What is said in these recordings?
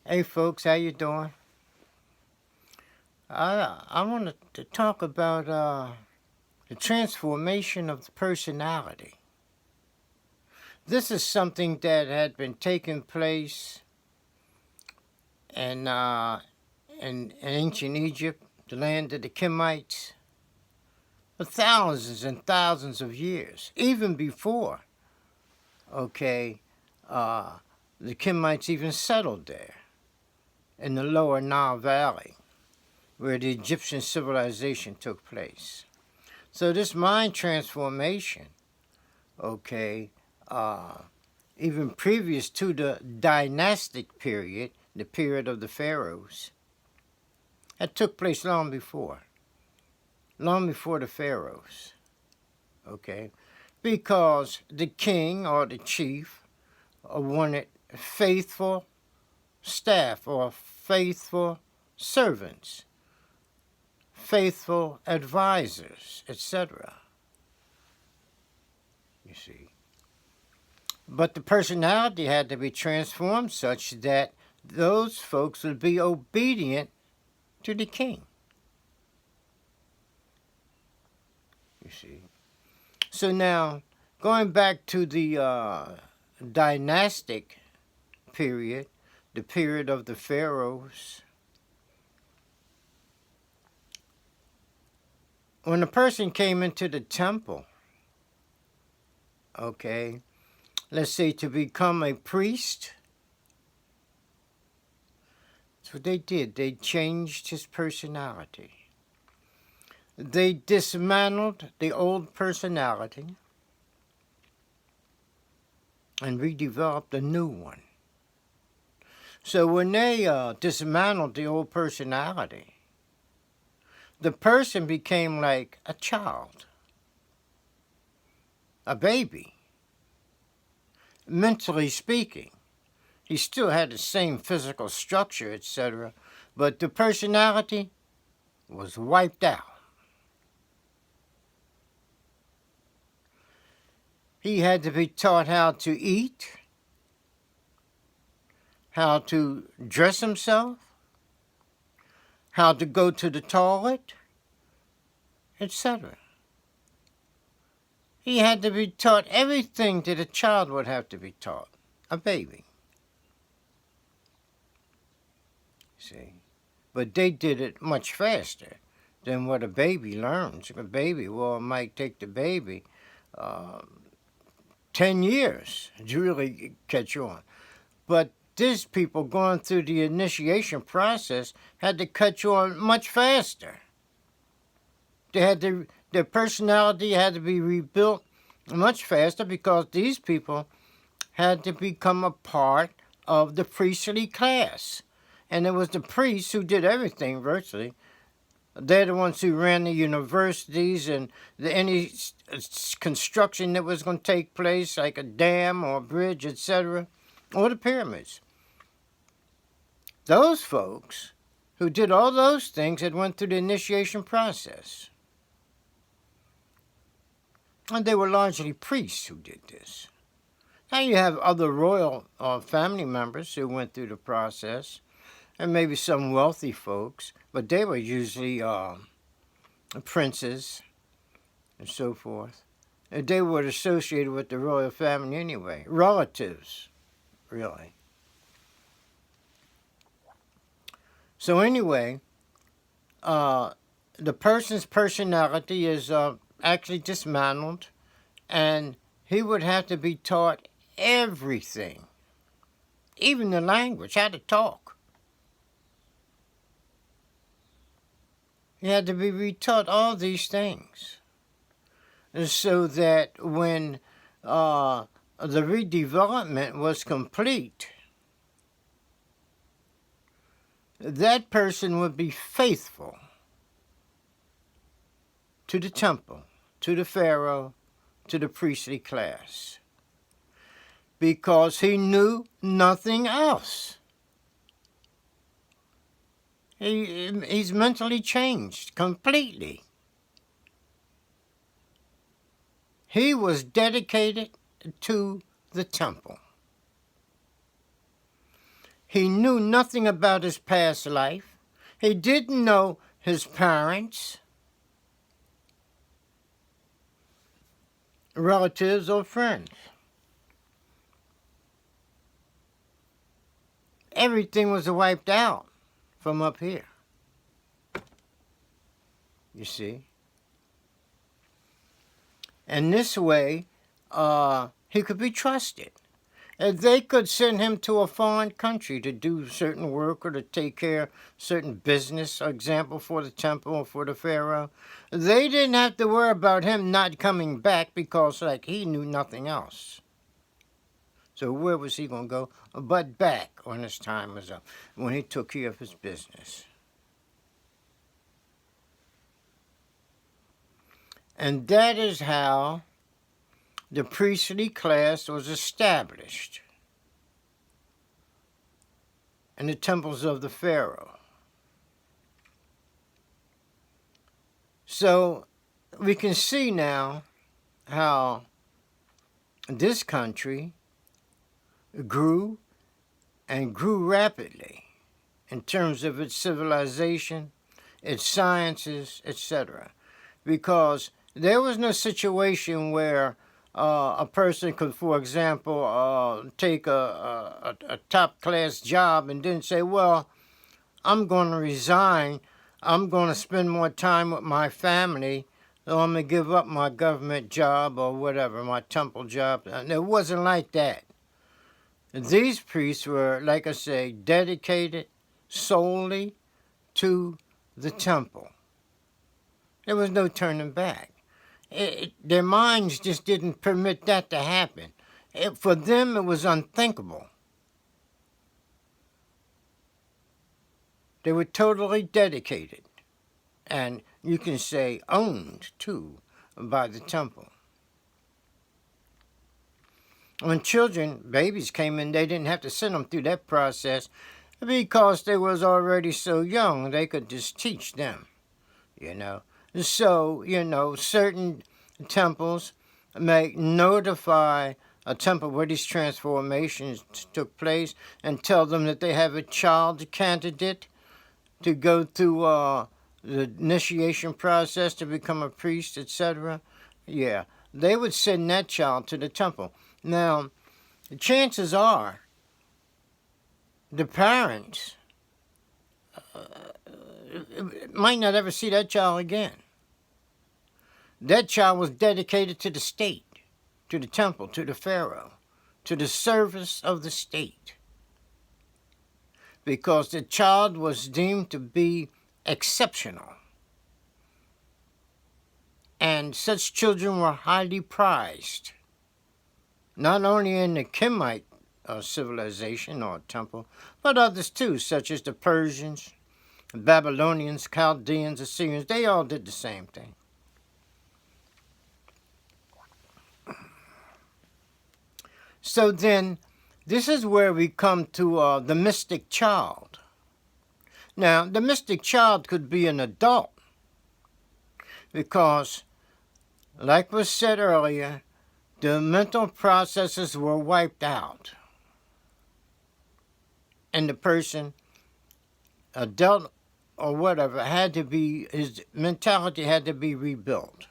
Hey folks, how you doing? I wanted to talk about the transformation of the personality. This is something that had been taking place in, in ancient Egypt, the land of the Kemites, for thousands and thousands of years, even before, okay, uh, the Kemites even settled there in the lower Nile Valley, where the Egyptian civilization took place. So this mind transformation, okay, uh, even previous to the dynastic period, the period of the pharaohs, that took place long before the pharaohs, okay, because the king or the chief wanted faithful staff or faithful servants, faithful advisors, etc. You see. But the personality had to be transformed such that those folks would be obedient to the king. You see. So now, going back to the dynastic period, the period of the pharaohs, when a person came into the temple, okay, let's say to become a priest, that's what they did. They changed his personality. They dismantled the old personality and redeveloped a new one. So when they dismantled the old personality, the person became like a child, a baby, mentally speaking. He still had the same physical structure, etc., but the personality was wiped out. He had to be taught how to eat, how to dress himself, how to go to the toilet, etc. He had to be taught everything that a child would have to be taught, a baby. See? But they did it much faster than what a baby learns. A baby, well, it might take the baby uh, 10 years to really catch on. But these people going through the initiation process had to catch on much faster. Their personality had to be rebuilt much faster because these people had to become a part of the priestly class. And it was the priests who did everything virtually. They're the ones who ran the universities and any construction that was going to take place, like a dam or a bridge, etc., or the pyramids. Those folks who did all those things had went through the initiation process. And they were largely priests who did this. Now you have other royal family members who went through the process, and maybe some wealthy folks, but they were usually princes and so forth. And they were associated with the royal family anyway, relatives, really. So anyway, the person's personality is actually dismantled, and he would have to be taught everything, even the language, how to talk. He had to be retaught all these things, so that when the redevelopment was complete, that person would be faithful to the temple, to the pharaoh, to the priestly class, because he knew nothing else. He's mentally changed completely. He was dedicated to the temple. He knew nothing about his past life. He didn't know his parents, relatives, or friends. Everything was wiped out from up here, you see. And this way, he could be trusted. And they could send him to a foreign country to do certain work or to take care of certain business, for example, for the temple or for the pharaoh. They didn't have to worry about him not coming back because, like, he knew nothing else. So where was he going to go? But back when his time was up, when he took care of his business. And that is how the priestly class was established in the temples of the pharaoh. So we can see now how this country grew and grew rapidly in terms of its civilization, its sciences, etc. Because there was no situation where a person could, for example, take a top-class job and then say, well, I'm going to resign. I'm going to spend more time with my family, so I'm going to give up my government job or whatever, my temple job. And it wasn't like that. These priests were, like I say, dedicated solely to the temple. There was no turning back. Their minds just didn't permit that to happen. For them, it was unthinkable. They were totally dedicated, and you can say owned, too, by the temple. When children, babies came in, they didn't have to send them through that process because they was already so young, they could just teach them, you know. So, you know, certain temples may notify a temple where these transformations took place and tell them that they have a child candidate to go through the initiation process to become a priest, etc. Yeah, they would send that child to the temple. Now, the chances are the parents might not ever see that child again. That child was dedicated to the state, to the temple, to the pharaoh, to the service of the state. Because the child was deemed to be exceptional. And such children were highly prized, not only in the Kemite civilization or temple, but others too, such as the Persians, the Babylonians, Chaldeans, Assyrians. They all did the same thing. So then, this is where we come to the mystic child. Now, the mystic child could be an adult because, like was said earlier, the mental processes were wiped out. And the person, adult or whatever, had to be, his mentality had to be rebuilt.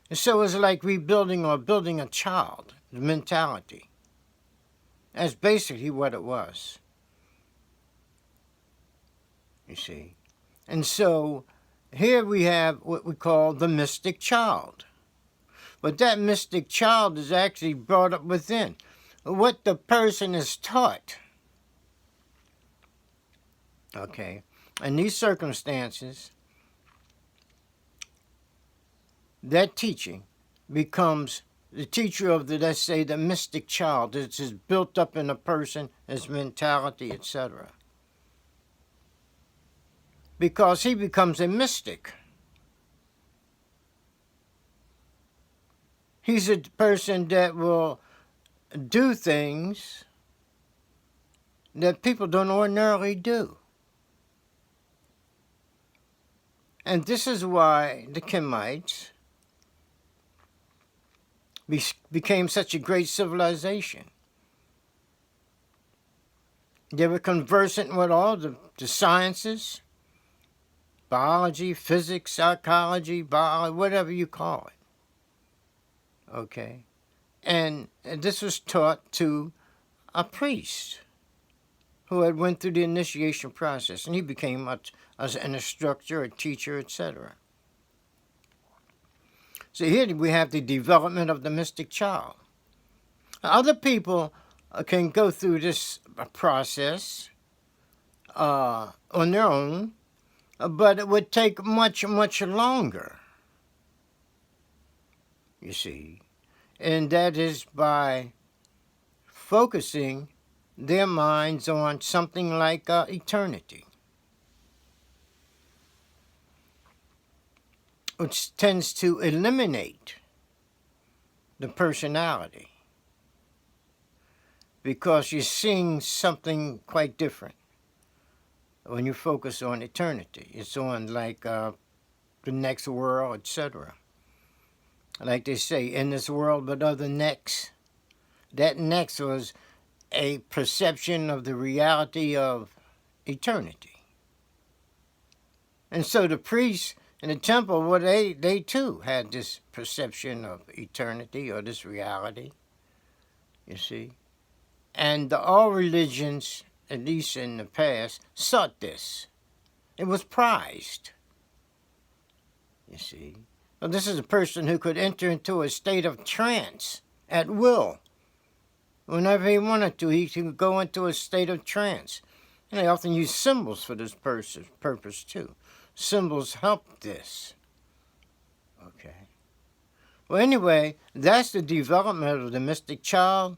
And so it's like rebuilding or building a child, the mentality. That's basically what it was. You see. And so here we have what we call the mystic child. But that mystic child is actually brought up within what the person is taught. Okay. In these circumstances, that teaching becomes the teacher of the, let's say, the mystic child. It's built up in a person, his mentality, etc. Because he becomes a mystic. He's a person that will do things that people don't ordinarily do. And this is why the Kemites became such a great civilization. They were conversant with all the sciences, biology, physics, psychology, biology, whatever you call it. Okay? And this was taught to a priest who had went through the initiation process, and he became an instructor, a teacher, etc. So here we have the development of the mystic child. Other people can go through this process on their own, but it would take much, much longer, you see. And that is by focusing their minds on something like eternity, which tends to eliminate the personality, because you're seeing something quite different when you focus on eternity. It's on like the next world, etc. Like they say, in this world but other next. That next was a perception of the reality of eternity. And so the priests in the temple, well, they too had this perception of eternity, or this reality, you see. And all religions, at least in the past, sought this. It was prized, you see. Well, this is a person who could enter into a state of trance at will. Whenever he wanted to, he could go into a state of trance. And they often use symbols for this purpose too. Symbols help this. Okay. Well, anyway, that's the development of the mystic child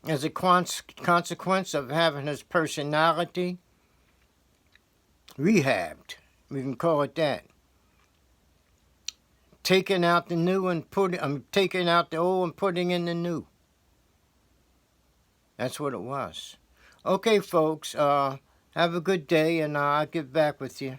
as a consequence of having his personality rehabbed. We can call it that. Taking out the new and taking out the old and putting in the new. That's what it was. Okay, folks, have a good day, and I'll get back with you.